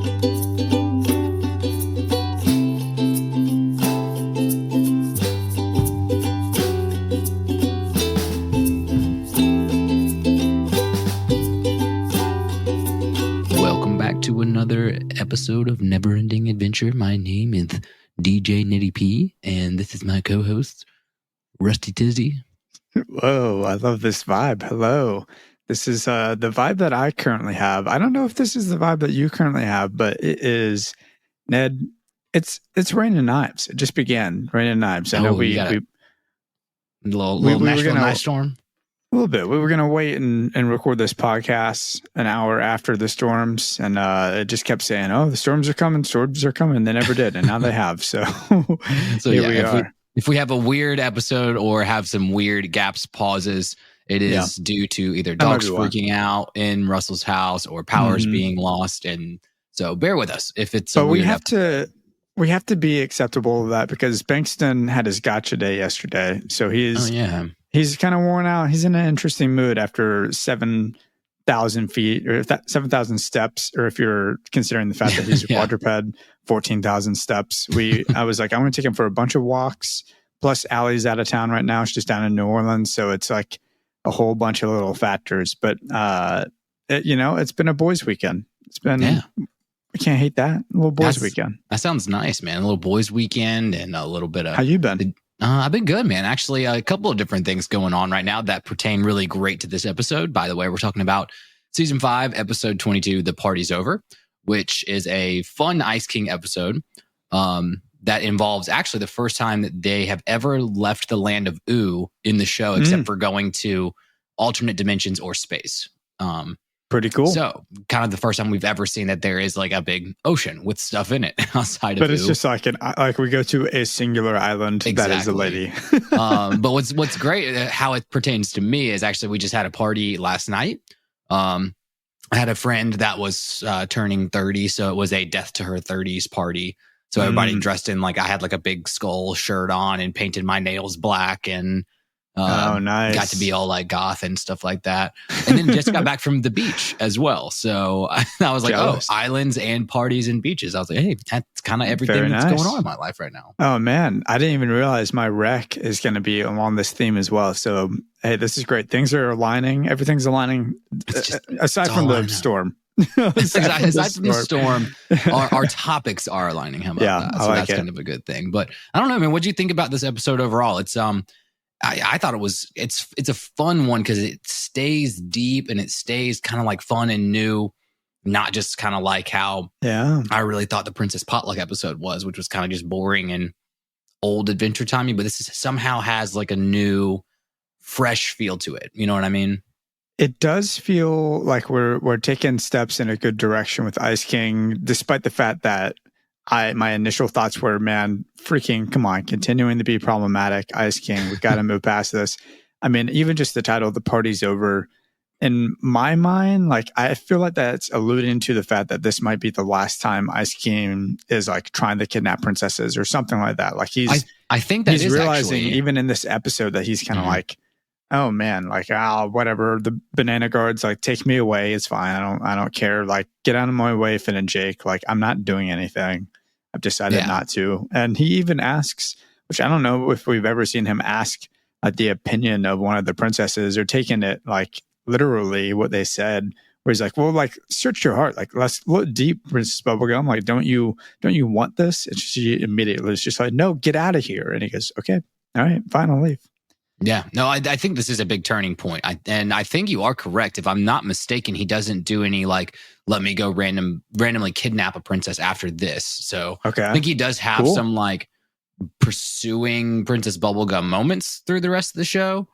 Welcome back to another episode of Never Ending Adventure. My name is DJ Nitty P, and this is my co-host, Rusty Tizzy. Whoa, I love this vibe. Hello. This is the vibe that I currently have. I don't know if this is the vibe that you currently have, but it is, Ned, it's raining knives. It just began raining knives. I know we little were Nashville gonna- Night Storm. a little bit. We were going to wait and record this podcast an hour after the storms, and it just kept saying, "Oh, the storms are coming, storms are coming." They never did, and now they have. So, here we are. If we have a weird episode or have some weird gaps, pauses, it is due to either dogs freaking out in Russell's house or powers being lost, and so bear with us if it's. But we have to be acceptable of that because Bankston had his gotcha day yesterday, so he's kind of worn out. He's in an interesting mood after 7,000 feet or 7,000 steps, or if you're considering the fact that he's a quadruped, 14,000 steps. I was like, I'm going to take him for a bunch of walks. Plus, Allie's out of town right now. She's down in New Orleans. So it's like a whole bunch of little factors. But, it's been a boys' weekend. It's been, we can't hate that. A little boys' weekend. That sounds nice, man. A little boys' weekend and a little bit of. How you been? I've been good, man. Actually, a couple of different things going on right now that pertain really great to this episode. By the way, we're talking about Season 5, Episode 22, The Party's Over, which is a fun Ice King episode that involves actually the first time that they have ever left the land of Ooh in the show, except for going to alternate dimensions or space. Pretty cool. So, kind of the first time we've ever seen that there is like a big ocean with stuff in it outside of But it's Ooh. just like we go to a singular island that is a lady. But what's great, how it pertains to me, is actually we just had a party last night. I had a friend that was turning 30, so it was a death to her 30s party. So everybody dressed in I had like a big skull shirt on and painted my nails black and nice. Got to be all like goth and stuff like that. And then just got back from the beach as well. So I was like, Jealous. islands and parties and beaches. I was like, hey, that's kind of everything that's going on in my life right now. Oh, man. I didn't even realize my rec is going to be along this theme as well. So, hey, this is great. Things are aligning. Everything's aligning aside from the storm. aside from the storm, our topics are aligning. How about that? So that's kind of a good thing. But I don't know, man. What do you think about this episode overall? It's I thought it's a fun one because it stays deep and it stays kind of like fun and new, not just kind of like how I really thought the Princess Potluck episode was, which was kind of just boring and old Adventure Timey. But this somehow has like a new, fresh feel to it. You know what I mean? It does feel like we're taking steps in a good direction with Ice King, despite the fact that my initial thoughts were, man, freaking come on, continuing to be problematic. Ice King, we got to move past this. I mean, even just the title, The Party's Over, in my mind, like I feel like that's alluding to the fact that this might be the last time Ice King is like trying to kidnap princesses or something like that. Like I think that he's is realizing actually, even in this episode that he's kind of like, oh man, like whatever, the banana guards, like take me away, it's fine. I don't care. Like get out of my way, Finn and Jake. Like I'm not doing anything. I've decided not to. And he even asks, which I don't know if we've ever seen him ask the opinion of one of the princesses or taking it like literally what they said, where he's like, well, like search your heart, like let's look deep, Princess Bubblegum. Like, don't you want this? And she immediately is just like, no, get out of here. And he goes, okay, all right, fine, I'll leave. Yeah, no, I think this is a big turning point. And I think you are correct. If I'm not mistaken, he doesn't do any like, let me go randomly kidnap a princess after this. So I think he does have some like pursuing Princess Bubblegum moments through the rest of the show.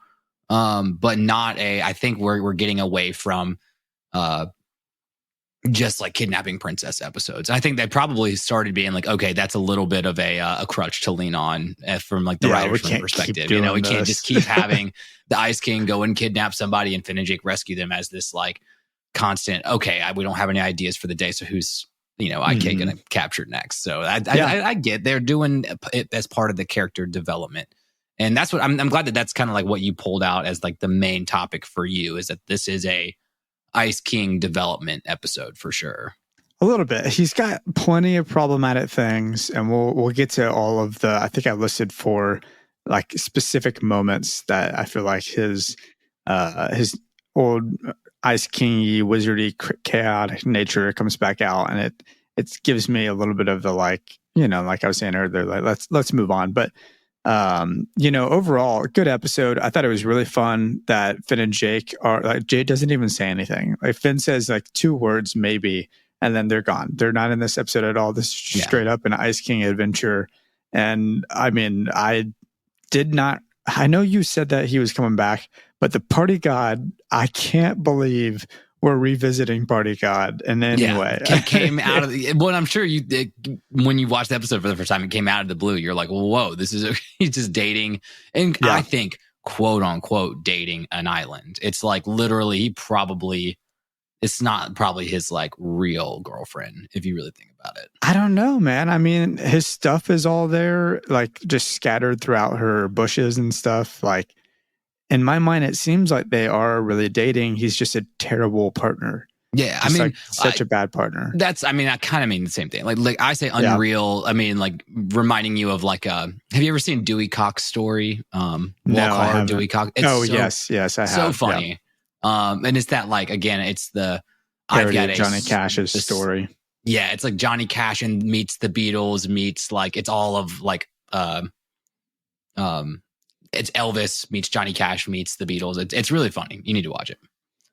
But not I think we're getting away from just like kidnapping princess episodes. I think they probably started being like, okay, that's a little bit of a crutch to lean on from like the writer's perspective. You know, we can't just keep having the Ice King go and kidnap somebody and Finn and Jake rescue them as this like constant, okay, we don't have any ideas for the day. So who's, IK going to capture next? So I get they're doing it as part of the character development. And that's what I'm glad that's kind of like what you pulled out as like the main topic for you, is that this is a Ice King development episode for sure. A little bit. He's got plenty of problematic things, and we'll get to all of the. I think I listed 4 like specific moments that I feel like his old Ice King-y, wizardy, chaotic nature comes back out, and it gives me a little bit of the like, like I was saying earlier, like let's move on. But overall, good episode. I thought it was really fun that Finn and Jake are like, Jake doesn't even say anything. Like Finn says like 2 words maybe, and then they're gone. They're not in this episode at all. This is straight up an Ice King adventure. And I mean, I know you said that he was coming back, but the Party God, I can't believe we're revisiting Party God in any way. It came out of the, well, I'm sure when you watched the episode for the first time, it came out of the blue. You're like, whoa, he's just dating. And I think, quote unquote, dating an island. It's like literally it's not probably his like real girlfriend, if you really think about it. I don't know, man. I mean, his stuff is all there, like just scattered throughout her bushes and stuff. Like in my mind, it seems like they are really dating. He's just a terrible partner. Yeah, I mean, like such a bad partner. I kind of mean the same thing. Like I say unreal. I mean, like reminding you of like have you ever seen Dewey Cox's story? No, I haven't. Dewey Cox. Yes, I have. So funny. Yeah. And it's that like, again, it's the Johnny Cash's story. Yeah, it's like Johnny Cash and meets the Beatles, meets like it's all of like it's Elvis meets Johnny Cash meets the Beatles. It's really funny. You need to watch it.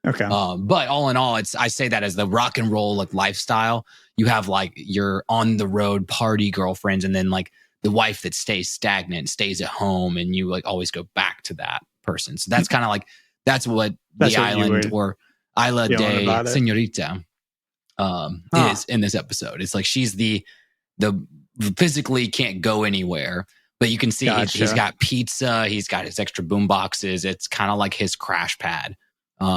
Okay. But all in all, I say that as the rock and roll like lifestyle. You have like your on the road party girlfriends, and then like the wife that stays stagnant, stays at home, and you like always go back to that person. So that's kind of like that's what the island or Isla de Señorita is in this episode. It's like she's the physically can't go anywhere, but you can see he's got pizza, he's got his extra boom boxes. It's kind of like his crash pad,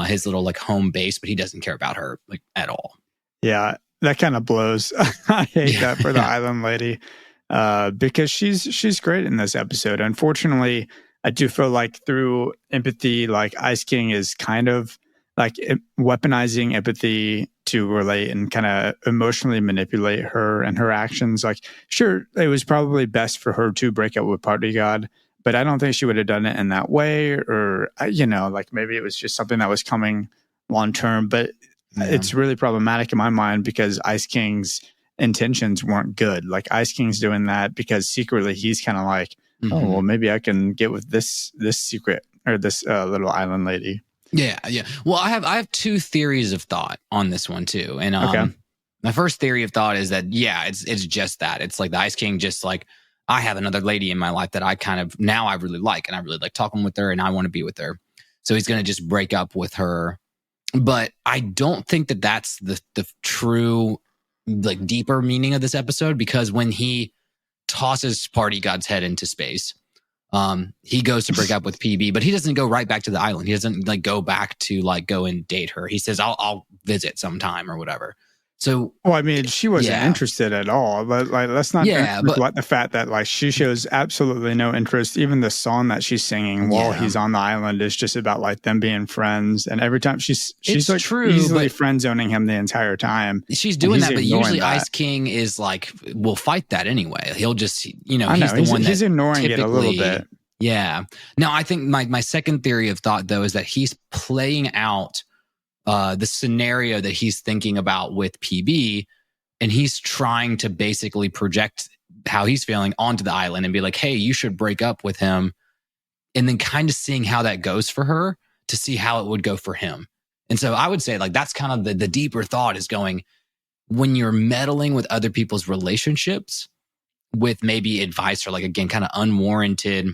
his little like home base, but he doesn't care about her like at all. Yeah, that kind of blows. I hate that for the island lady because she's great in this episode. Unfortunately, I do feel like through empathy, like Ice King is kind of like weaponizing empathy to relate and kind of emotionally manipulate her and her actions. Like, sure, it was probably best for her to break up with Party God, but I don't think she would have done it in that way. Or, like maybe it was just something that was coming long term. But it's really problematic in my mind because Ice King's intentions weren't good. Like Ice King's doing that because secretly he's kind of like, oh, well, maybe I can get with this secret or this little island lady. Yeah. Well, I have 2 theories of thought on this one too. And my first theory of thought is that it's just that. It's like the Ice King just like, I have another lady in my life that I kind of now I really like, and I really like talking with her, and I want to be with her. So he's going to just break up with her. But I don't think that that's the true like deeper meaning of this episode, because when he tosses Party God's head into space, he goes to break up with PB, but he doesn't go right back to the island. He doesn't like go back to like go and date her. He says, I'll visit sometime or whatever. So, well, I mean, she wasn't interested at all, but like, let's not neglect the fact that like she shows absolutely no interest. Even the song that she's singing while he's on the island is just about like them being friends. And every time she's like easily friend zoning him the entire time. She's doing that, but usually Ice King is like, will fight that anyway. He'll just, he's the one he's ignoring it a little bit. Yeah. Now, I think my second theory of thought though, is that he's playing out the scenario that he's thinking about with PB, and he's trying to basically project how he's feeling onto the island and be like, hey, you should break up with him. And then kind of seeing how that goes for her to see how it would go for him. And so I would say like, that's kind of the deeper thought is going, when you're meddling with other people's relationships with maybe advice or like, again, kind of unwarranted,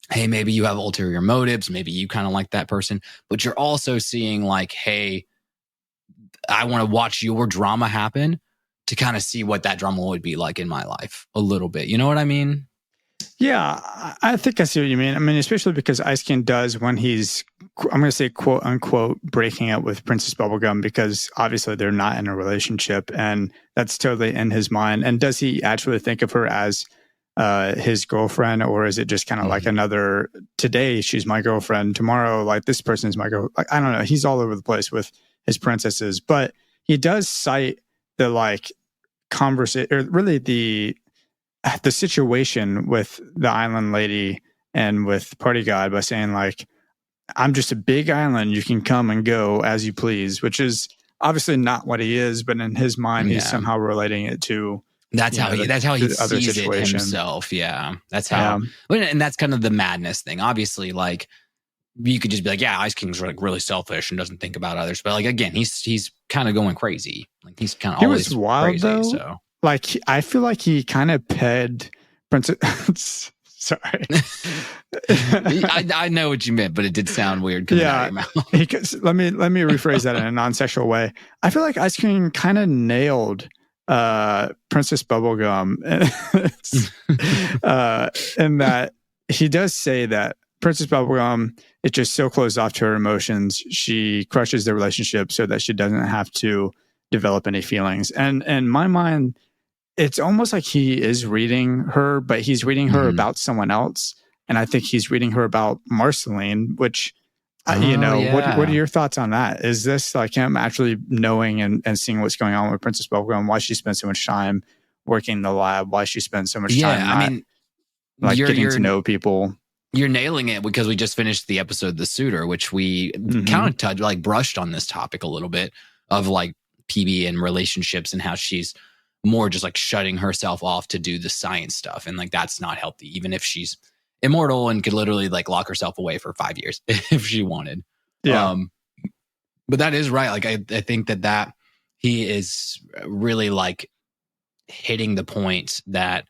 hey, maybe you have ulterior motives. Maybe you kind of like that person, but you're also seeing like, hey, I want to watch your drama happen to kind of see what that drama would be like in my life a little bit. You know what I mean? Yeah, I think I see what you mean. I mean, especially because Ice King does when he's, I'm going to say quote unquote, breaking up with Princess Bubblegum, because obviously they're not in a relationship and that's totally in his mind. And does he actually think of her as his girlfriend, or is it just kind of like another, today she's my girlfriend, tomorrow like this person's my girl? Like, I don't know. He's all over the place with his princesses, but he does cite the like conversation, or really the situation with the island lady and with Party God by saying like, I'm just a big island. You can come and go as you please, which is obviously not what he is, but in his mind, he's somehow relating it to. That's how he sees it himself. Yeah, that's how, and that's kind of the madness thing. Obviously, like you could just be like, yeah, Ice King's like really selfish and doesn't think about others. But like again, he's kind of going crazy. Like he's kind of always wild crazy. Though. So like I feel like he kind of ped Princess. Sorry. I know what you meant, but it did sound weird coming out of your mouth. Let me rephrase that in a non-sexual way. I feel like Ice King kind of nailed Princess Bubblegum in that he does say that Princess Bubblegum is just so closed off to her emotions. She crushes the relationship so that she doesn't have to develop any feelings. And in my mind, it's almost like he is reading her, but he's reading her about someone else. And I think he's reading her about Marceline, which, what are your thoughts on that? Is this like him actually knowing and seeing what's going on with Princess Bubblegum, why she spends so much time working in the lab, why she spends so much time getting to know people? You're nailing it, because we just finished the episode The Suitor, which we kind of brushed on this topic a little bit of like PB and relationships and how she's more just like shutting herself off to do the science stuff. And like, that's not healthy, even if she's immortal and could literally like lock herself away for 5 years if she wanted. Yeah. But that is right. Like, I think that he is really like hitting the point that,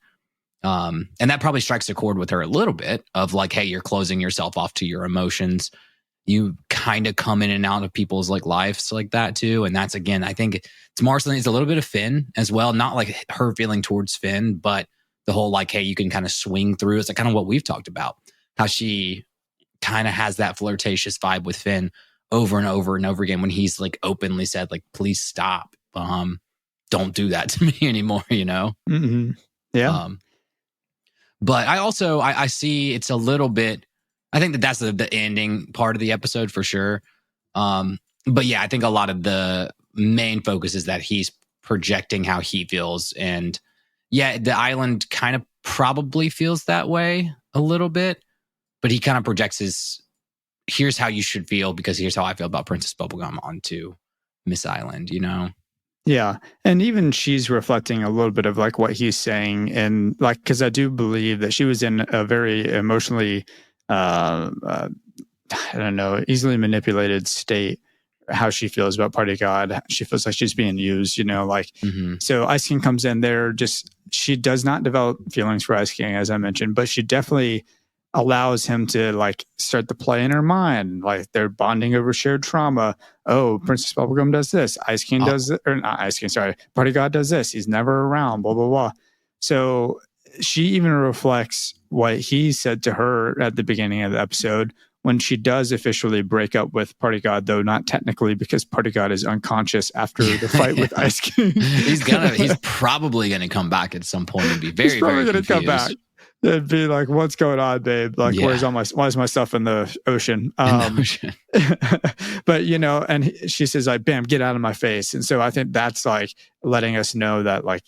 and that probably strikes a chord with her a little bit of like, hey, you're closing yourself off to your emotions. You kind of come in and out of people's like lives like that too. And that's, again, I think it's Marceline. It's a little bit of Finn as well. Not like her feeling towards Finn, but the whole like, hey, you can kind of swing through. It's like kind of what we've talked about, how she kind of has that flirtatious vibe with Finn over and over and over again when he's like openly said like, please stop. Don't do that to me anymore, you know? Mm-hmm. Yeah. But I also, I see it's a little bit, I think that's the ending part of the episode for sure. But yeah, I think a lot of the main focus is that he's projecting how he feels. And yeah, the island kind of probably feels that way a little bit, but he kind of projects here's how you should feel because here's how I feel about Princess Bubblegum onto Miss Island, you know? Yeah. And even she's reflecting a little bit of like what he's saying. And like, because I do believe that she was in a very emotionally, I don't know, easily manipulated state, how she feels about Party God. She feels like she's being used, you know, like, so Ice King comes in there, she does not develop feelings for Ice King, as I mentioned, but she definitely allows him to like start to play in her mind. Like they're bonding over shared trauma. Oh, Princess Bubblegum does this. Ice King does it, or not Ice King, sorry. Party God does this. He's never around, blah, blah, blah. So she even reflects what he said to her at the beginning of the episode when she does officially break up with Party God, though not technically because Party God is unconscious after the fight with Ice King. He's probably going to come back at some point and be very, very confused. Come back. It'd be like, what's going on, babe? Like, why is my stuff in the ocean? But, you know, and she says, like, bam, get out of my face. And so I think that's like letting us know that like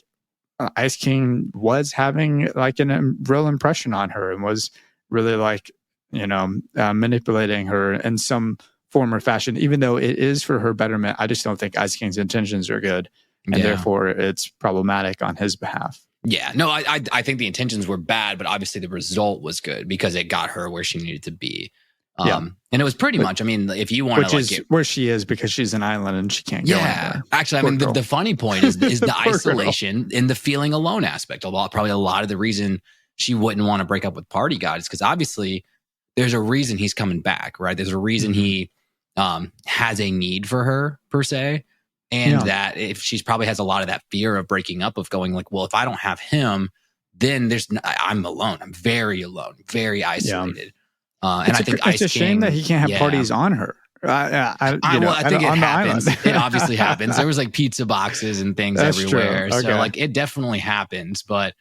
Ice King was having like a real impression on her and was really like, you know, manipulating her in some form or fashion, even though it is for her betterment. I just don't think Ice King's intentions are good. And therefore it's problematic on his behalf. Yeah, no, I think the intentions were bad, but obviously the result was good because it got her where she needed to be. And it was pretty much, I mean, if you want to like where she is because she's an island and she can't go anywhere. Actually, I mean, the funny point is the isolation and the feeling alone aspect. Probably a lot of the reason she wouldn't want to break up with Party God is because obviously there's a reason he's coming back, right? There's a reason he has a need for her per se. And that if she's probably has a lot of that fear of breaking up, of going like, well, if I don't have him, then I'm alone. I'm very alone, very isolated. And I think it's a shame that he can't have parties on her. I think it happens. It obviously happens. There was like pizza boxes and things everywhere. Okay. So like it definitely happens. But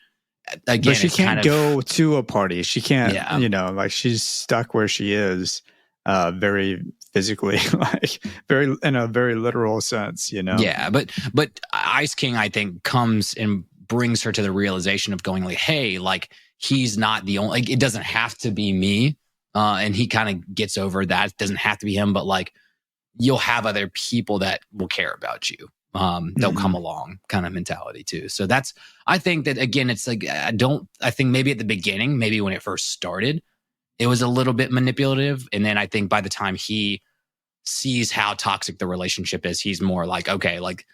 again, she can't go to a party. She can't, you know, like she's stuck where she is very physically, like very in a very literal sense, you know? Yeah, but Ice King, I think, comes and brings her to the realization of going like, hey, like he's not the only, like it doesn't have to be me. And he kind of gets over that. It doesn't have to be him, but like you'll have other people that will care about you. They'll come along kind of mentality too. So that's, I think that again, it's like, I think maybe at the beginning, maybe when it first started, it was a little bit manipulative. And then I think by the time he sees how toxic the relationship is, he's more like, okay, like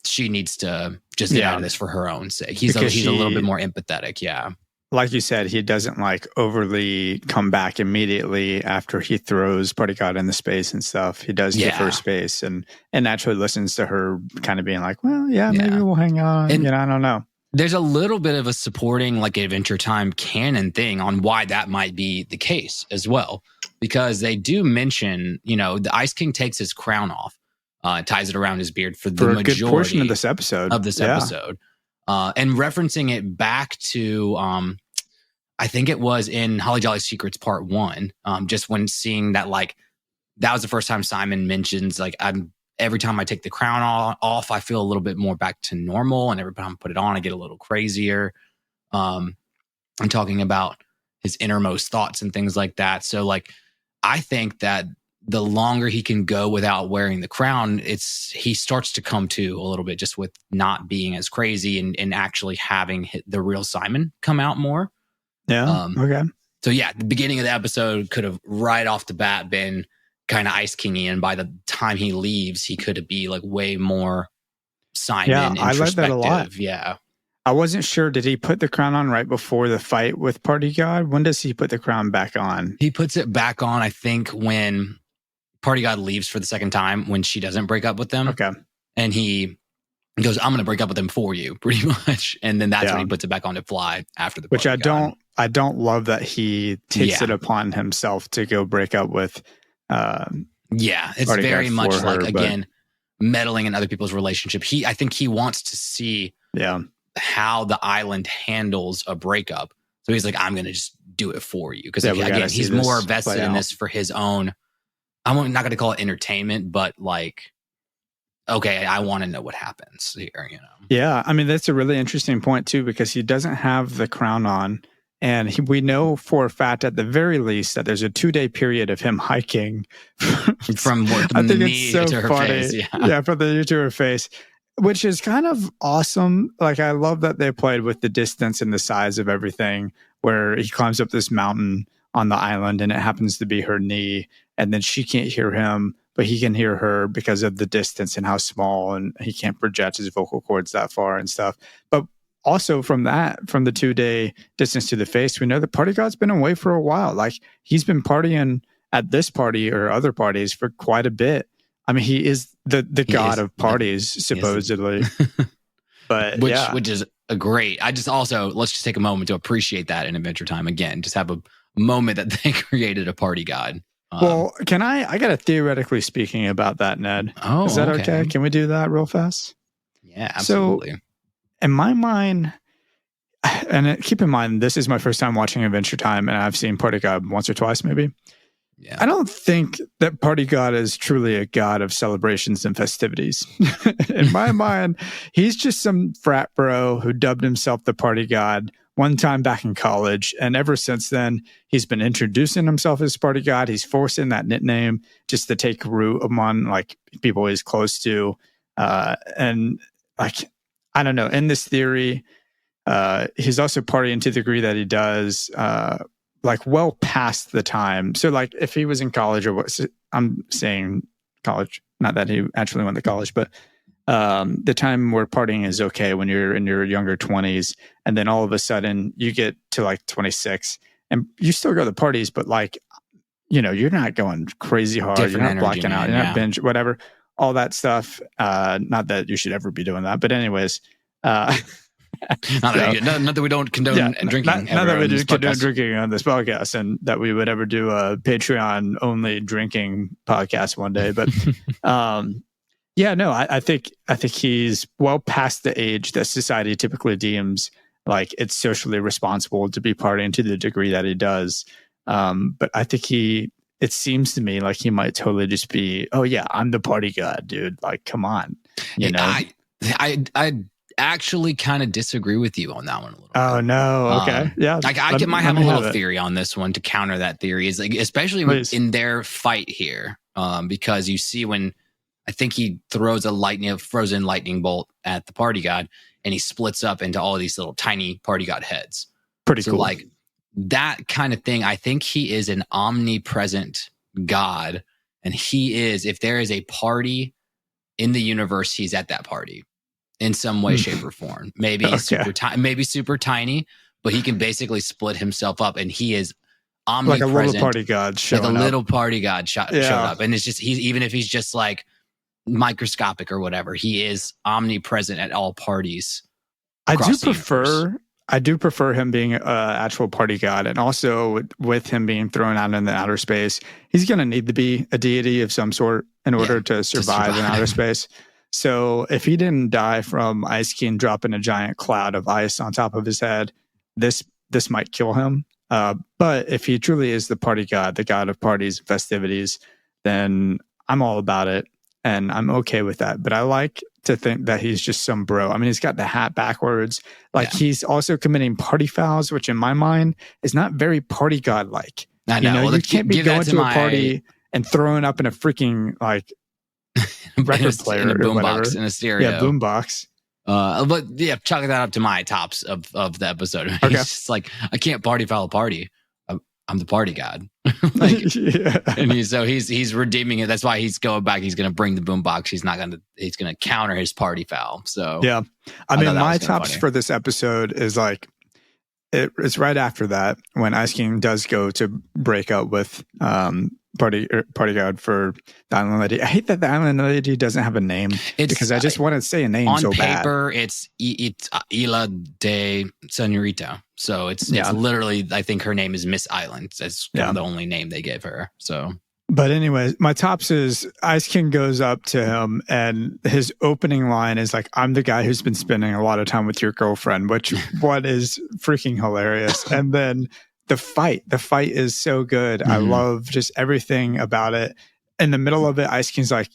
she needs to just get out of this for her own sake. He's a little bit more empathetic. Yeah. Like you said, he doesn't like overly come back immediately after he throws Party God into space and stuff. He does give her space and naturally listens to her kind of being like, well, maybe we'll hang on. And, I don't know. There's a little bit of a supporting like Adventure Time canon thing on why that might be the case as well. Because they do mention, the Ice King takes his crown off, ties it around his beard for the majority good portion of this episode. And referencing it back to, I think it was in Holly Jolly Secrets Part 1, just when seeing that, like, that was the first time Simon mentions, like, every time I take the crown off, I feel a little bit more back to normal. And every time I put it on, I get a little crazier. I'm talking about his innermost thoughts and things like that. So, like, I think that the longer he can go without wearing the crown, he starts to come to a little bit just with not being as crazy and actually having the real Simon come out more. Yeah. Okay. So yeah, the beginning of the episode could have right off the bat been kind of Ice Kingy, and by the time he leaves, he could be like way more Simon. Yeah, I like that a lot. Yeah. I wasn't sure. Did he put the crown on right before the fight with Party God? When does he put the crown back on? He puts it back on, I think, when Party God leaves for the second time, when she doesn't break up with them. Okay. And he goes, I'm going to break up with them for you, pretty much. And then that's when he puts it back on to fly after the Which I don't love that he takes it upon himself to go break up with. It's Party very God much her, like, again, meddling in other people's relationship. I think he wants to see how the island handles a breakup. So he's like, I'm going to just do it for you. Because again, he's more vested in this for his own, I'm not going to call it entertainment, but like, okay, I want to know what happens here, Yeah, I mean, that's a really interesting point too, because he doesn't have the crown on. And we know for a fact, at the very least, that there's a 2-day period of him hiking from the knee to her face. Yeah, from the knee to her face, which is kind of awesome. Like, I love that they played with the distance and the size of everything, where he climbs up this mountain on the island and it happens to be her knee. And then she can't hear him, but he can hear her because of the distance and how small, and he can't project his vocal cords that far and stuff. But also from the 2-day distance to the face, we know that Party God's been away for a while. Like, he's been partying at this party or other parties for quite a bit. I mean, he is the god of parties, supposedly. But which is a great. Let's just take a moment to appreciate that in Adventure Time again. Just have a moment that they created a party god. Well, I got a theoretically speaking about that, Ned. Oh, is that okay? Can we do that real fast? Yeah, absolutely. So, in my mind, and keep in mind, this is my first time watching Adventure Time, and I've seen Party God once or twice, maybe. Yeah. I don't think that Party God is truly a god of celebrations and festivities. In my mind, he's just some frat bro who dubbed himself the Party God one time back in college. And ever since then, he's been introducing himself as Party God. He's forcing that nickname just to take root among like people he's close to. And like, I don't know, in this theory, he's also partying to the degree that he does, like well past the time. So like if he was in college I'm saying college, not that he actually went to college, but the time where partying is okay when you're in your younger 20s, and then all of a sudden you get to like 26 and you still go to parties, but like, you're not going crazy hard. You're not blacking out. You're not binge, whatever, all that stuff. Not that you should ever be doing that, but anyways, not that we don't condone drinking. Not that we do condone drinking on this podcast, and that we would ever do a Patreon only drinking podcast one day. But I think he's well past the age that society typically deems like it's socially responsible to be partying to the degree that he does. But I think he it seems to me like he might totally just be, oh yeah, I'm the party god, dude. Like, come on, you know. I actually kind of disagree with you on that one a little bit. Oh no, okay, yeah. I might have a little theory on this one to counter that theory. Is like, especially in their fight here, because you see when I think he throws a frozen lightning bolt at the party god, and he splits up into all of these little tiny party god heads. Pretty cool. Like that kind of thing. I think he is an omnipresent god, and he is, if there is a party in the universe, he's at that party in some way, shape, or form. Maybe maybe super tiny, but he can basically split himself up, and he is omnipresent. Like a little party god showing up. Little party god showed up, and it's just even if he's just like microscopic or whatever, he is omnipresent at all parties. I do prefer him being an actual party god, and also with him being thrown out in the outer space, he's going to need to be a deity of some sort in order to survive in outer space. So if he didn't die from Ice King dropping a giant cloud of ice on top of his head, this might kill him. But if he truly is the party god, the god of parties and festivities, then I'm all about it. And I'm okay with that. But I like to think that he's just some bro. I mean, he's got the hat backwards. Like he's also committing party fouls, which in my mind is not very party god-like. I know. You can't be going to a party and throwing up in a freaking like record player in a boombox in a stereo. Yeah, boombox. But yeah, chalk that up to my tops of the episode. Okay. It's just like, I can't party foul a party. I'm the party god. And he's redeeming it. That's why he's going back. He's going to bring the boombox. He's going to counter his party foul. So yeah, I mean, my tops for this episode is like, it's right after that when Ice King does go to break up with party god for the Island Lady. I hate that the Island Lady doesn't have a name because I just want to say a name so bad. On paper, it's Isla de Senorita. So it's literally, I think her name is Miss Island. That's kind of the only name they gave her. So, but anyways, my tops is Ice King goes up to him and his opening line is like, I'm the guy who's been spending a lot of time with your girlfriend, which what is freaking hilarious. And then the fight is so good. I love just everything about it. In the middle of it, Ice King's like,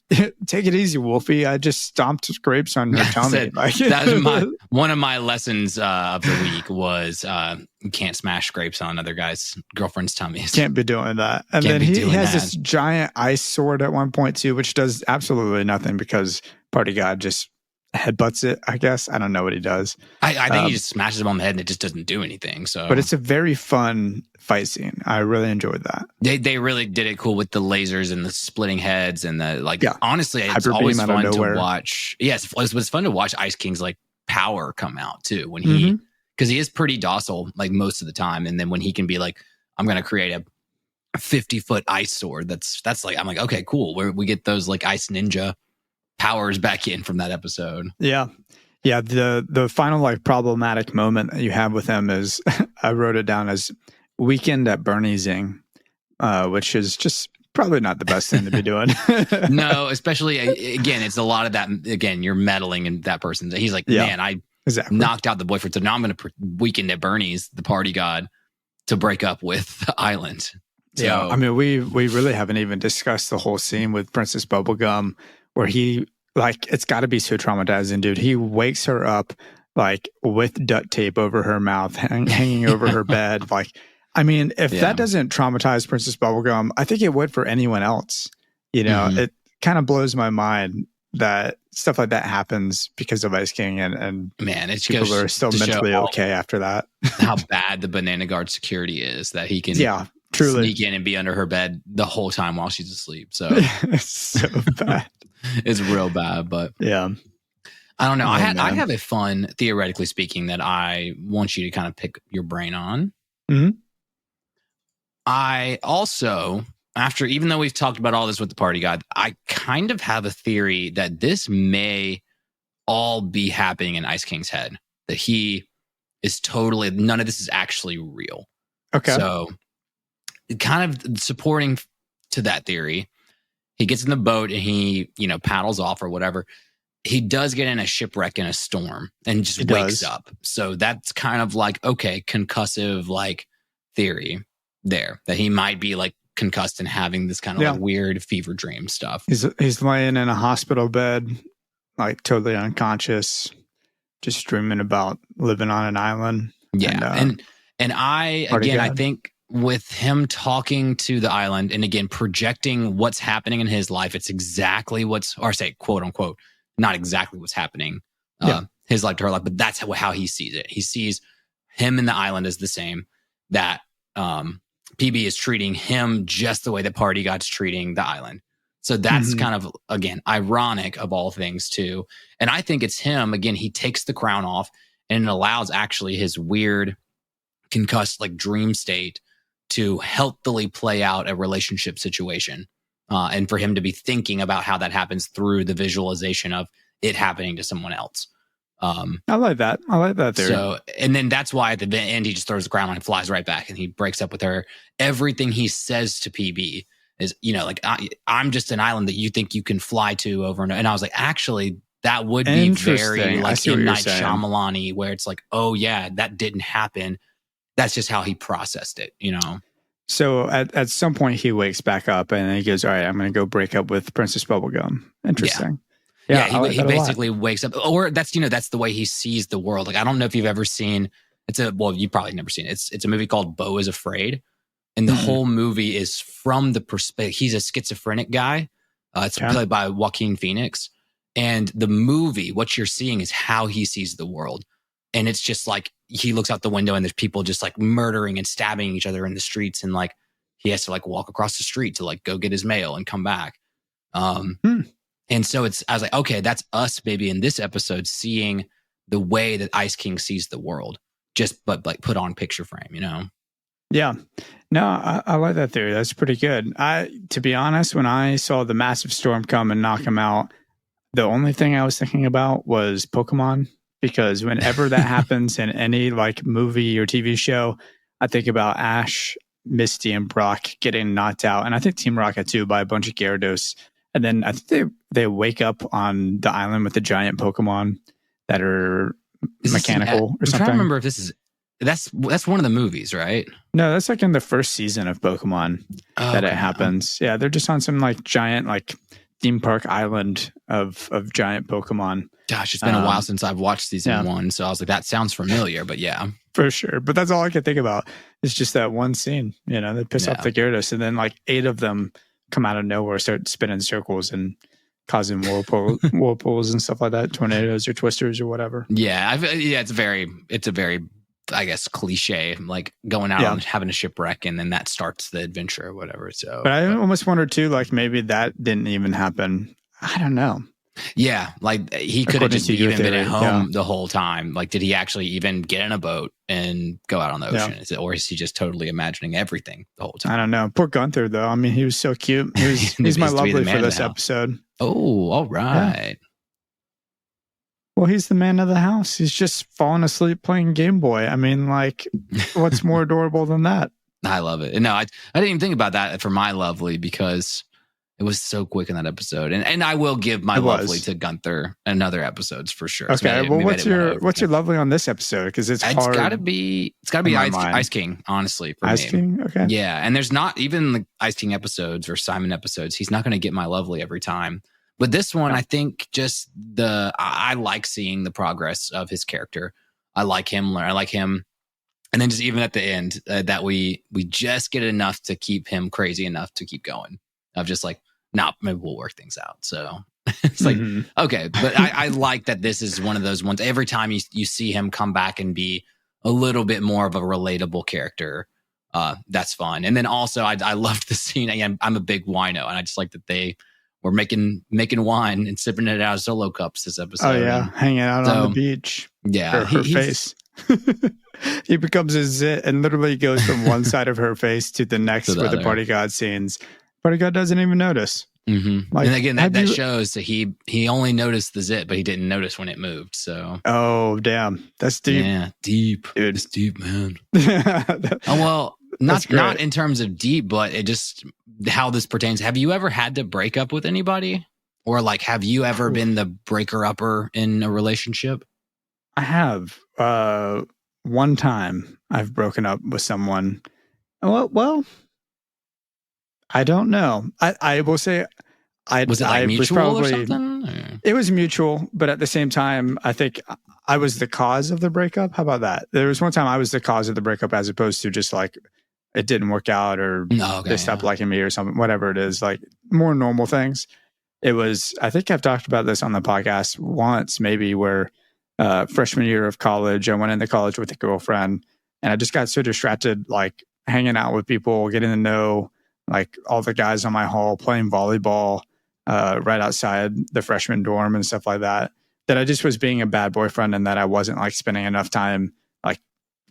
take it easy, Wolfie. I just stomped grapes on her tummy. That was one of my lessons of the week was you can't smash grapes on other guys' girlfriends' tummies. Can't be doing that. And then he has this giant ice sword at one point too, which does absolutely nothing because Party God just headbutts it, I guess. I don't know what he does. I think he just smashes him on the head and it just doesn't do anything. So, but it's a very fun fight scene. I really enjoyed that. They really did it cool with the lasers and the splitting heads and the honestly, it's always fun to watch. Yes, it was fun to watch Ice King's like power come out too when he because he is pretty docile like most of the time, and then when he can be like, I'm going to create a 50-foot ice sword. That's like, I'm like, okay, cool. We get those like ice ninja powers back in from that episode. Yeah. The final like problematic moment that you have with him is I wrote it down as Weekend at Bernie's Ing, which is just probably not the best thing to be doing. No, especially again, it's a lot of that. Again, you're meddling in that person. He's like, man, I knocked out the boyfriend, so now I'm going to Weekend at Bernie's, the party god, to break up with the island. So, yeah, I mean, we really haven't even discussed the whole scene with Princess Bubblegum where he, like, it's got to be so traumatizing, dude. He wakes her up, like, with duct tape over her mouth, hanging over her bed. Like, I mean, if that doesn't traumatize Princess Bubblegum, I think it would for anyone else. You know, it kind of blows my mind that stuff like that happens because of Ice King and man, it's people are still mentally okay after that. How bad the Banana Guard security is that he can truly sneak in and be under her bed the whole time while she's asleep. So it's so bad. It's real bad, but yeah. I don't know. I have a fun, theoretically speaking, that I want you to kind of pick your brain on. Mm-hmm. I also, even though we've talked about all this with the party god, I kind of have a theory that this may all be happening in Ice King's head. That he is totally, none of this is actually real. Okay. So kind of supporting to that theory, he gets in the boat and he, paddles off or whatever. He does get in a shipwreck in a storm and just wakes up. So that's kind of like, okay, concussive like theory there that he might be like concussed and having this kind of like weird fever dream stuff. He's laying in a hospital bed, like totally unconscious, just dreaming about living on an island. Yeah. And I think with him talking to the island and again, projecting what's happening in his life, it's exactly quote unquote, not exactly what's happening, his life to her life, but that's how he sees it. He sees him and the island as the same, that PB is treating him just the way that Party God's treating the island. So that's kind of, again, ironic of all things too. And I think it's him, again, he takes the crown off and it allows actually his weird concussed like dream state to healthily play out a relationship situation. And for him to be thinking about how that happens through the visualization of it happening to someone else. I like that. I like that theory. So, and then that's why at the end, he just throws the crown on and flies right back and he breaks up with her. Everything he says to PB is, like, I'm just an island that you think you can fly to over and I was like, actually, that would be very like M. Night Shyamalan-y, where it's like, oh yeah, that didn't happen. That's just how he processed it, So at some point he wakes back up and he goes, all right, I'm going to go break up with Princess Bubblegum. Interesting. Yeah, he basically wakes up, or that's the way he sees the world. Like, I don't know if you've ever seen, you've probably never seen it. It's a movie called Beau is Afraid. And the whole movie is from the perspective, he's a schizophrenic guy. It's played by Joaquin Phoenix. And the movie, what you're seeing is how he sees the world. And it's just like, he looks out the window and there's people just like murdering and stabbing each other in the streets. And like, he has to like walk across the street to like go get his mail and come back. And so I was like, okay, that's us maybe in this episode, seeing the way that Ice King sees the world, but like put on picture frame, Yeah. No, I like that theory. That's pretty good. To be honest, when I saw the massive storm come and knock him out, the only thing I was thinking about was Pokemon, because whenever that happens in any like movie or TV show, I think about Ash, Misty, and Brock getting knocked out. And I think Team Rocket too, by a bunch of Gyarados. And then I think they wake up on the island with the giant Pokemon that are mechanical or something. I'm trying to remember if that's one of the movies, right? No, that's like in the first season of Pokemon that it happens. Yeah, they're just on some like giant like theme park island of giant Pokemon. Gosh, it's been a while since I've watched season 1, so I was like, that sounds familiar, but yeah. For sure. But that's all I can think about. It's just that one scene, they piss off the Gyarados, and then like 8 of them come out of nowhere, start spinning circles and causing whirlpools and stuff like that, tornadoes or twisters or whatever. Yeah, it's a very, I guess, cliche, like going out and having a shipwreck, and then that starts the adventure or whatever. So, but I almost wonder too, like maybe that didn't even happen. I don't know. Yeah, like he could have just even been at home the whole time. Like, did he actually even get in a boat and go out on the ocean? Or is he just totally imagining everything the whole time? I don't know. Poor Gunther, though. I mean, he was so cute. He's my lovely for this episode. Oh, all right. Yeah. Well, he's the man of the house. He's just falling asleep playing Game Boy. I mean, like, what's more adorable than that? I love it. No, I didn't even think about that for my lovely, because it was so quick in that episode. And I will give my lovely to Gunther in other episodes for sure. Okay, well, what's your lovely on this episode? Because it's hard. It's gotta be Ice King, honestly, for Ice King? Okay. Yeah, and there's not even the Ice King episodes or Simon episodes. He's not going to get my lovely every time. But this one, I think just I like seeing the progress of his character. I like him. And then just even at the end, that we just get enough to keep him crazy enough to keep going. Of just like, maybe we'll work things out. So it's like, okay. But I like that this is one of those ones. Every time you see him come back and be a little bit more of a relatable character, that's fun. And then also, I loved the scene. Again, I'm a big wino, and I just like that they were making wine and sipping it out of solo cups this episode. Oh, yeah. Hanging out on the beach. Yeah. Her face. He becomes a zit and literally goes from one side of her face to the next with the Party God scenes. Party God doesn't even notice. Mm-hmm. Like, and again, that shows that he only noticed the zit, but he didn't notice when it moved. So, oh damn, that's deep. Yeah, deep, dude. It's deep, man. Not in terms of deep, but it just how this pertains. Have you ever had to break up with anybody, or like have you ever been the breaker upper in a relationship? I have. One time I've broken up with someone. Well, I don't know. I will say was it like I mutual probably, or something? Or? It was mutual, but at the same time, I think I was the cause of the breakup. How about that? There was one time I was the cause of the breakup as opposed to just like it didn't work out or they stopped liking me or something, whatever it is, like more normal things. It was, I think I've talked about this on the podcast once, maybe where freshman year of college, I went into college with a girlfriend and I just got so distracted, like hanging out with people, getting to know like all the guys on my hall, playing volleyball right outside the freshman dorm and stuff like that, that I just was being a bad boyfriend and that I wasn't like spending enough time like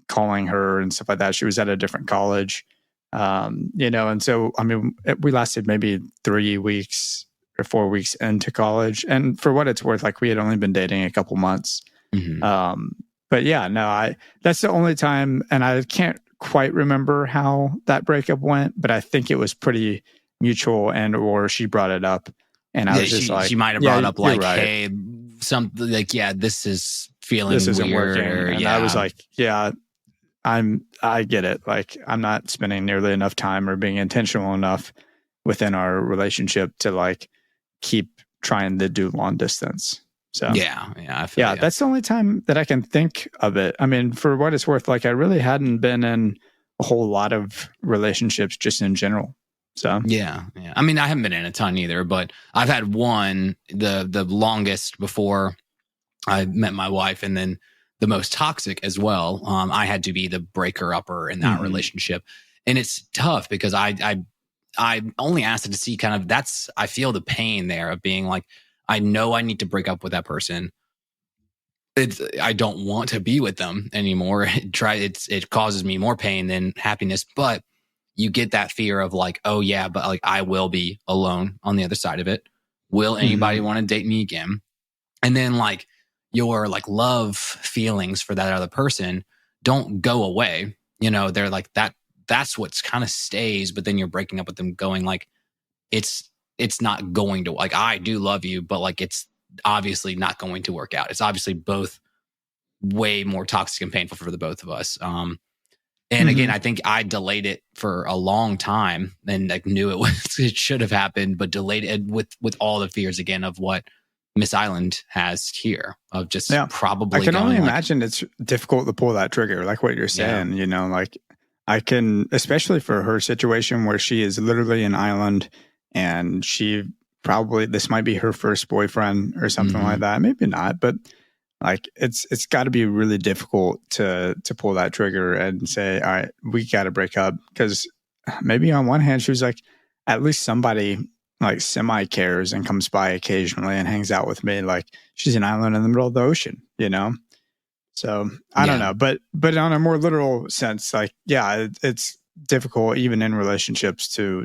calling her and stuff like that. She was at a different college, and so, I mean, we lasted maybe 3 weeks or 4 weeks into college. And for what it's worth, like we had only been dating a couple months. But yeah, no, that's the only time, and I can't quite remember how that breakup went, but I think it was pretty mutual or she brought it up. And I was just like, she might have brought up like, right. Hey, something like, yeah, this is feeling this isn't weird. Working. And I was like, yeah, I get it. Like I'm not spending nearly enough time or being intentional enough within our relationship to like keep trying to do long distance. So I feel yeah, that's the only time that I can think of it. I mean, for what it's worth, like I really hadn't been in a whole lot of relationships just in general. So yeah. I mean, I haven't been in a ton either, but I've had one, the longest before I met my wife, and then the most toxic as well. I had to be the breaker upper in that relationship, and it's tough because I only asked it to see kind of I feel the pain there of being like, I know I need to break up with that person. I don't want to be with them anymore. It causes me more pain than happiness, but you get that fear of like, oh yeah, but like I will be alone on the other side of it. Will anybody want to date me again? And then like your like love feelings for that other person don't go away. You know, they're like that's what's kind of stays, but then you're breaking up with them going like, it's not going to, like, I do love you, but like, it's obviously not going to work out. It's obviously both way more toxic and painful for the both of us. And again, I think I delayed it for a long time and like knew it should have happened, but delayed it with all the fears again of what Miss Island has here of just probably. I can only imagine it's difficult to pull that trigger, like what you're saying, you know, like I can, especially for her situation where she is literally an island and this might be her first boyfriend or something like that. Maybe not, but like it's got to be really difficult to pull that trigger and say, all right, we got to break up. Because maybe on one hand, she was like, at least somebody like semi cares and comes by occasionally and hangs out with me. Like she's an island in the middle of the ocean, you know? So I don't know, but on a more literal sense, like, yeah, it's difficult even in relationships to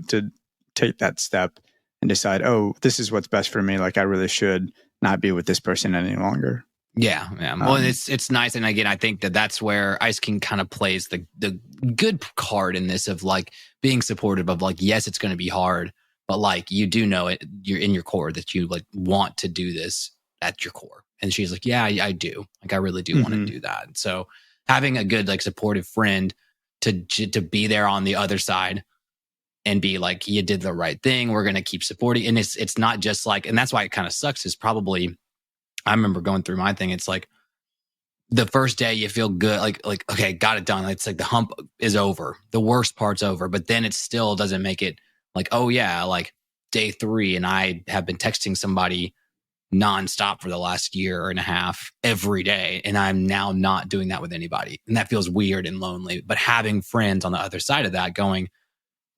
take that step and decide, oh, this is what's best for me. Like I really should not be with this person any longer. Yeah. Well, it's nice. And again, I think that's where Ice King kind of plays the good card in this of like being supportive of like, yes, it's going to be hard, but like, you do know it, you're in your core that you like want to do this at your core. And she's like, yeah, I do. Like, I really do want to do that. So having a good, like supportive friend to be there on the other side and be like, you did the right thing. We're going to keep supporting. And it's not just like, and that's why it kind of sucks is probably, I remember going through my thing. It's like the first day you feel good, like, okay, got it done. It's like the hump is over. The worst part's over, but then it still doesn't make it like, oh yeah, like day 3. And I have been texting somebody nonstop for the last year and a half every day. And I'm now not doing that with anybody. And that feels weird and lonely, but having friends on the other side of that going,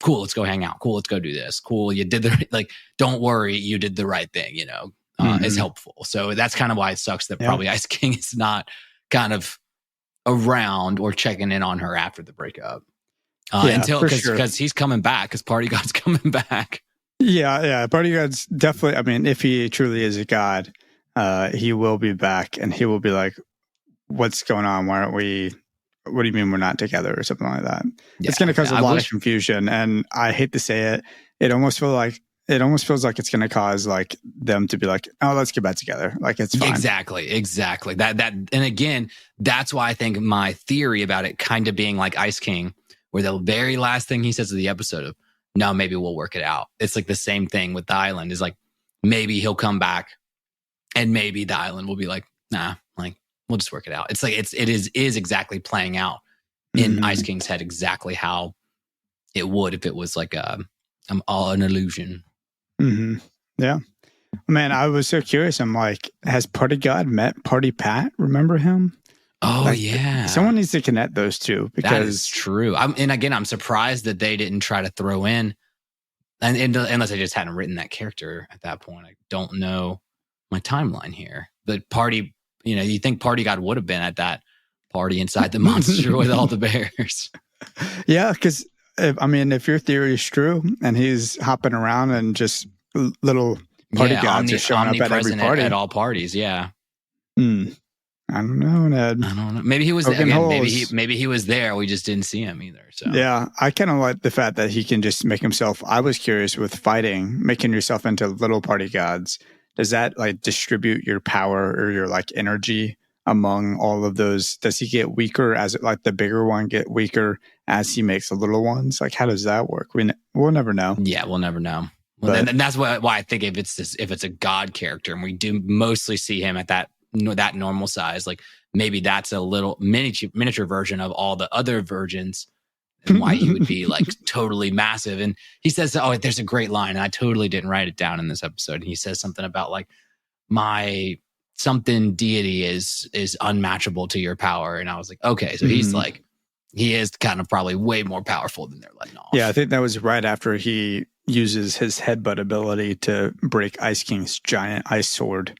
cool, let's go hang out. Cool, let's go do this. Cool, you did like, don't worry, you did the right thing, you know, is helpful. So that's kind of why it sucks that probably Ice King is not kind of around or checking in on her after the breakup. Until, because he's coming back, because Party God's coming back. Yeah. Party God's definitely, I mean, if he truly is a god, he will be back and he will be like, what's going on? Why aren't we, what do you mean we're not together or something like that? Yeah, it's going to cause a lot of confusion. And I hate to say it, it almost feels like it's going to cause like them to be like, oh, let's get back together. Like it's fine. Exactly. That, and again, that's why I think my theory about it kind of being like Ice King, where the very last thing he says of the episode of, no, maybe we'll work it out. It's like the same thing with the island. Is like maybe he'll come back, and maybe the island will be like, nah, like we'll just work it out. It's like it is exactly playing out in Ice King's head exactly how it would if it was like all an illusion. Mm-hmm. Yeah. Man, I was so curious. I'm like, has Party God met Party Pat? Remember him? Oh, like, yeah. Someone needs to connect those two because that is true. And again, I'm surprised that they didn't try to throw in, and unless I just hadn't written that character at that point. I don't know my timeline here. But Party, you think Party God would have been at that party inside the monster with all the bears. Yeah, because if your theory is true and he's hopping around and just little party gods are showing up at every party. At all parties, yeah. I don't know, Ned. I don't know. Maybe he was again, maybe he was there. We just didn't see him either. So yeah, I kind of like the fact that he can just make himself. I was curious with fighting, making yourself into little party gods. Does that like distribute your power or your like energy among all of those? Does he get weaker as like the bigger one get weaker as he makes the little ones? Like, how does that work? We'll never know. Yeah, we'll never know. Well, and that's why I think if it's a god character and we do mostly see him at that normal size, like maybe that's a little miniature version of all the other virgins, and why he would be like totally massive. And he says, "Oh, there's a great line," and I totally didn't write it down in this episode. And he says something about like my something deity is unmatchable to your power, and I was like, okay, so he's like he is kind of probably way more powerful than they're letting off. Yeah, I think that was right after he uses his headbutt ability to break Ice King's giant ice sword.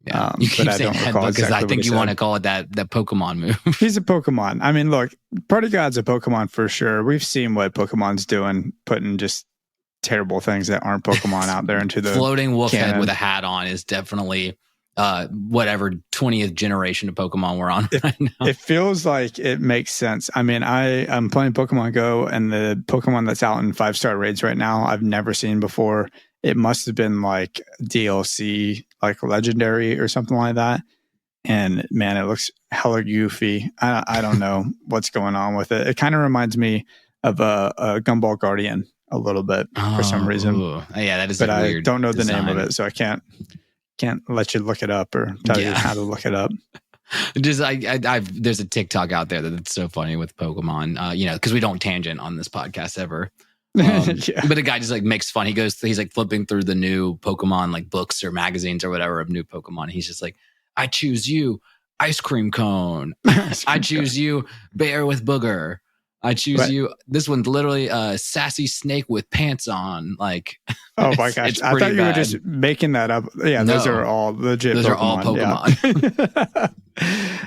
Yeah, you keep saying headbutt because I think you want to call it that Pokemon move. He's a Pokemon. I mean, look, Party God's a Pokemon for sure. We've seen what Pokemon's doing, putting just terrible things that aren't Pokemon out there into the floating wolf head with a hat on is definitely whatever 20th generation of Pokemon we're on right now. It feels like it makes sense. I mean, I'm playing Pokemon Go, and the Pokemon that's out in 5-star raids right now, I've never seen before. It must have been like DLC, like legendary or something like that. And man, it looks hella goofy. I don't know what's going on with it. It kind of reminds me of a Gumball Guardian a little bit for some reason. Ooh. Yeah, that is. But a weird I don't know design. the name of it, so I can't let you look it up or tell you how to look it up. Just there's a TikTok out there that's so funny with Pokemon. Because we don't tangent on this podcast ever. But a guy just like makes fun. He's like flipping through the new Pokemon like books or magazines or whatever of new Pokemon. He's just like, I choose you, ice cream cone. I choose you, bear with booger. I choose you. This one's literally a sassy snake with pants on. Like, oh my gosh! I thought you were just making that up. Yeah, no, those are all legit. Those Pokemon. Are all Pokemon.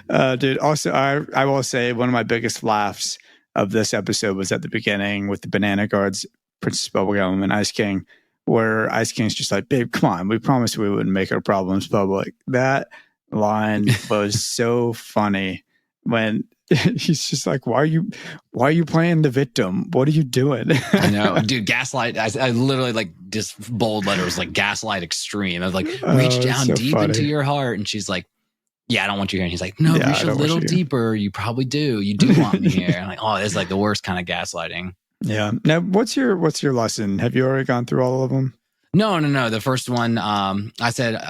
Yeah. Dude. Also, I will say one of my biggest laughs of this episode was at the beginning with the Banana Guards, Princess Bubblegum, and Ice King, where Ice King's just like, "Babe, come on, we promised we wouldn't make our problems public." That line was so funny when he's just like, why are you playing the victim? What are you doing? I know, dude. Gaslight. I literally like just bold letters like gaslight extreme. I was like, reach down so deep into your heart, and she's like, yeah, I don't want you here. And he's like, no, reach a little deeper. You probably do. You do want me here. I'm like, oh, this is like the worst kind of gaslighting. Yeah. Now, what's your lesson? Have you already gone through all of them? No. The first one, I said,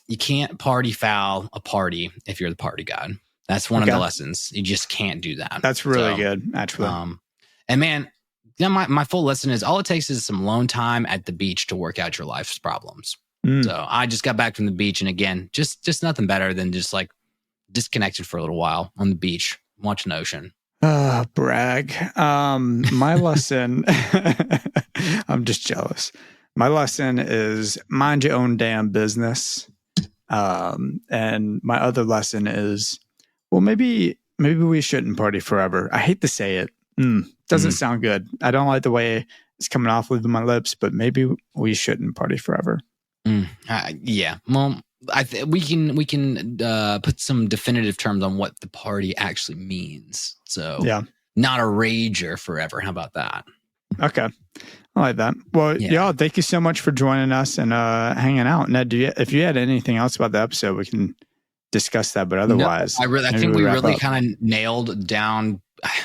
you can't party foul a party if you're the party god. That's one of the lessons. You just can't do that. That's really good, actually. And man, my full lesson is all it takes is some alone time at the beach to work out your life's problems. So I just got back from the beach, and again, just nothing better than just like disconnected for a little while on the beach, watching the ocean. Brag. My lesson, I'm just jealous. My lesson is mind your own damn business. And my other lesson is, well, maybe we shouldn't party forever. I hate to say it. Doesn't sound good. I don't like the way it's coming off leaving my lips, but maybe we shouldn't party forever. Yeah. Well, we can put some definitive terms on what the party actually means. So yeah, not a rager forever. How about that? Okay. I like that. Well, y'all, thank you so much for joining us and hanging out. Ned, if you had anything else about the episode, we can discuss that. But otherwise, I think we really kind of nailed down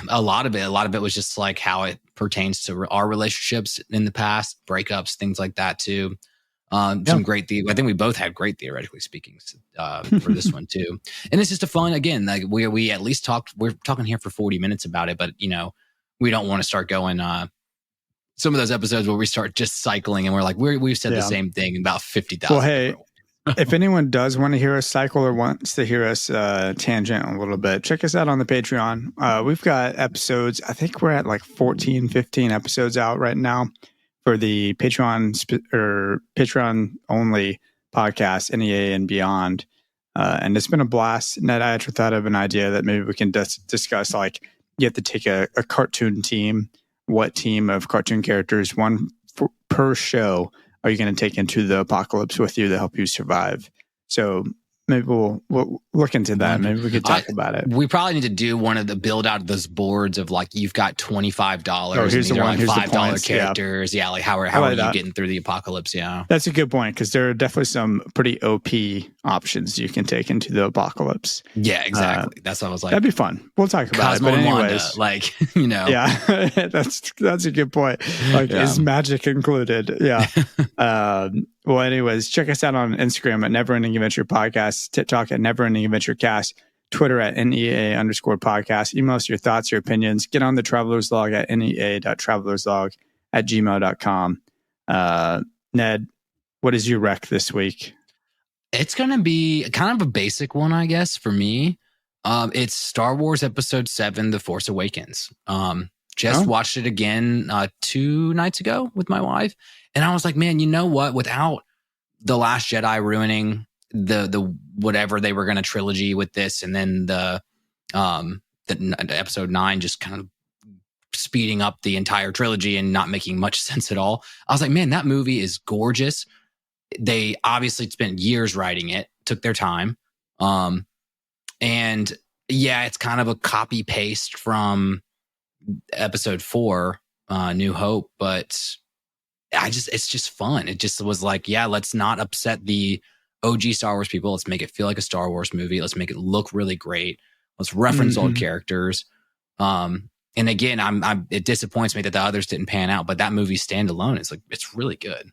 a lot of it. A lot of it was just like how it pertains to our relationships in the past, breakups, things like that too. Some great I think we both had great theoretically speaking for this one too. And it's just a fun, again, like we at least we're talking here for 40 minutes about it, but we don't want to start going some of those episodes where we start just cycling and we're like, we've said the same thing about 50,000. Well, hey, if anyone does want to hear us cycle or wants to hear us tangent a little bit, check us out on the Patreon. We've got episodes. I think we're at like 14, 15 episodes out right now for the Patreon only podcast, NEA and Beyond. And it's been a blast. Ned, I actually thought of an idea that maybe we can discuss, like, you have to take a cartoon team. What team of cartoon characters, one per show, are you going to take into the apocalypse with you to help you survive? So maybe we'll look into that. Maybe we could talk about it. We probably need to do one of the build out of those boards of, like, you've got $25. Oh, here's the one. Like here's $5 characters. Yeah. Like how are you getting through the apocalypse? Yeah. That's a good point, because there are definitely some pretty OP options you can take into the apocalypse. Yeah, exactly. That's what I was like. That'd be fun. We'll talk about Cosmo it. But anyways, Wanda, like, Yeah, that's a good point. Like, is magic included? Yeah. Well, anyways, check us out on Instagram at Never Ending Adventure Podcast, TikTok at Never Ending Adventure Cast, Twitter at NEA_podcast. Email us your thoughts, your opinions. Get on the Traveler's Log at NEA.travelerslog@gmail.com. Ned, what is your rec this week? It's going to be kind of a basic one, I guess, for me. It's Star Wars Episode 7, The Force Awakens. Watched it again 2 nights ago with my wife. And I was like, man, you know what? Without The Last Jedi ruining the whatever they were going to trilogy with this, and then the Episode 9 just kind of speeding up the entire trilogy and not making much sense at all. I was like, man, that movie is gorgeous. They obviously spent years writing it, took their time. And yeah, it's kind of a copy paste from Episode 4, New Hope, but it's just fun. It just was like, yeah, let's not upset the OG Star Wars people. Let's make it feel like a Star Wars movie. Let's make it look really great. Let's reference old characters. And again, it disappoints me that the others didn't pan out, but that movie standalone is like, it's really good.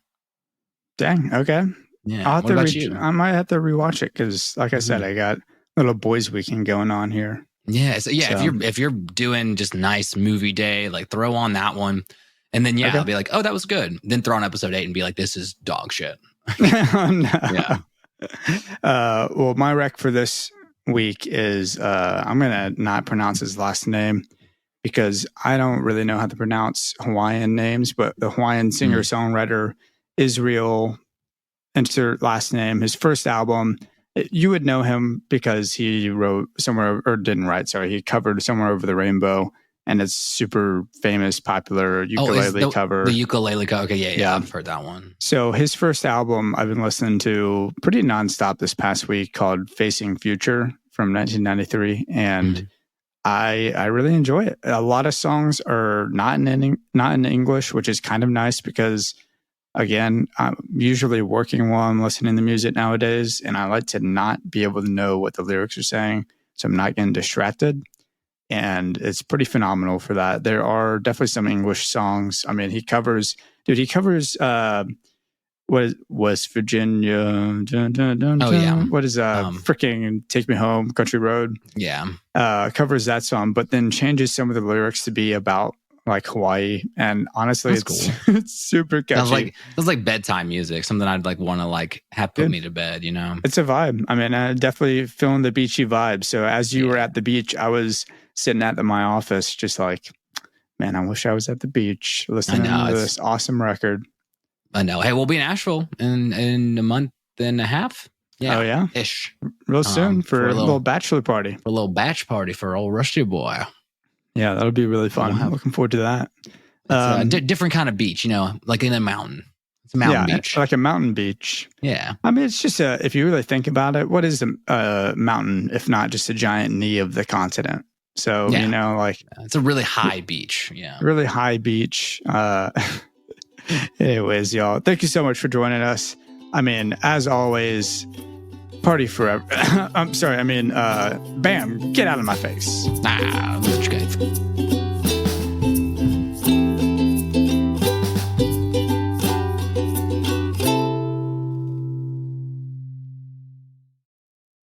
Dang. Okay. Yeah. What about you? I might have to rewatch it because, like I said, I got little boys weekend going on here. Yeah. So if you're doing just nice movie day, like throw on that one. And then, I'll be like, oh, that was good. Then throw on Episode 8 and be like, this is dog shit. Yeah. Well, my rec for this week is I'm going to not pronounce his last name because I don't really know how to pronounce Hawaiian names, but the Hawaiian singer-songwriter Israel, insert last name, his first album, you would know him because he wrote he covered Somewhere Over the Rainbow. And it's super famous, popular ukulele cover. The ukulele cover. Okay, yeah, I've heard that one. So his first album I've been listening to pretty nonstop this past week, called Facing Future from 1993. And I really enjoy it. A lot of songs are not in English, which is kind of nice because, again, I'm usually working while I'm listening to music nowadays. And I like to not be able to know what the lyrics are saying, so I'm not getting distracted. And it's pretty phenomenal for that. There are definitely some English songs. I mean, he covers West Virginia. Dun, dun, dun, oh, yeah. What is freaking Take Me Home, Country Road? Yeah. Covers that song, but then changes some of the lyrics to be about like Hawaii. And honestly, it's cool. It's super catchy. It was like bedtime music, something I'd like want to like have put me to bed, you know? It's a vibe. I mean, I definitely feeling the beachy vibe. So as you were at the beach, I was sitting at my office just like, man, I wish I was at the beach listening to this awesome record. I know. Hey, we'll be in Asheville in a month and a half. Yeah. Oh, yeah? Ish. Real soon for a little bachelor party. For a little batch party for old Rusty boy. Yeah, that'll be really fun. I'm looking forward to that. It's a different kind of beach, you know, like in a mountain. It's a mountain beach. Like a mountain beach. Yeah. I mean, it's just if you really think about it, what is a mountain if not just a giant knee of the continent? So, you know, like... It's a really high beach. Yeah. Really high beach. Anyways, y'all, thank you so much for joining us. I mean, as always, party forever. I'm sorry. I mean, bam, get out of my face. That's good.